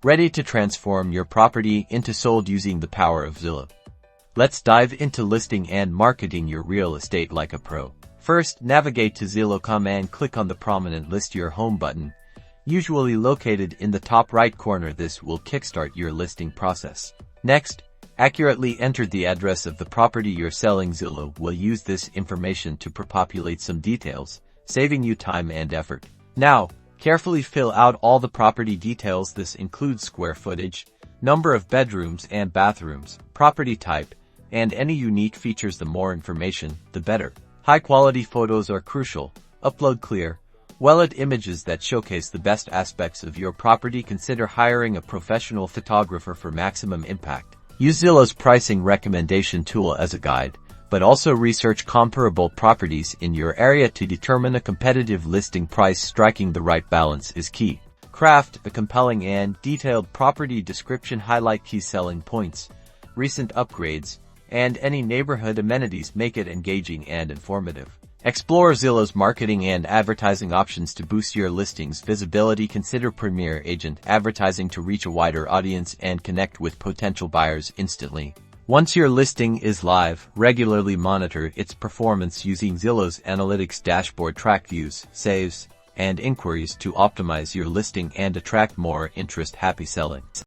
ready to transform your property into sold using the power of Zillow. Let's dive into listing and marketing your real estate like a pro. First, navigate to Zillow.com and click on the prominent List Your Home button, usually located in the top right corner. This will kickstart your listing process. Next, accurately enter the address of the property you're selling. Zillow will use this information to populate some details, saving you time and effort. Now, carefully fill out all the property details. This includes square footage, number of bedrooms and bathrooms, property type, and any unique features. The more information, the better. High-quality photos are crucial. Upload clear, well-lit images that showcase the best aspects of your property. Consider hiring a professional photographer for maximum impact. Use Zillow's pricing recommendation tool as a guide, but also research comparable properties in your area to determine a competitive listing price. Striking the right balance is key. Craft a compelling and detailed property description. Highlight key selling points, recent upgrades, and any neighborhood amenities. Make it engaging and informative. Explore Zillow's marketing and advertising options to boost your listing's visibility. Consider Premier Agent advertising to reach a wider audience and connect with potential buyers instantly. Once your listing is live, regularly monitor its performance using Zillow's analytics dashboard. Track views, saves, and inquiries to optimize your listing and attract more interest. Happy selling.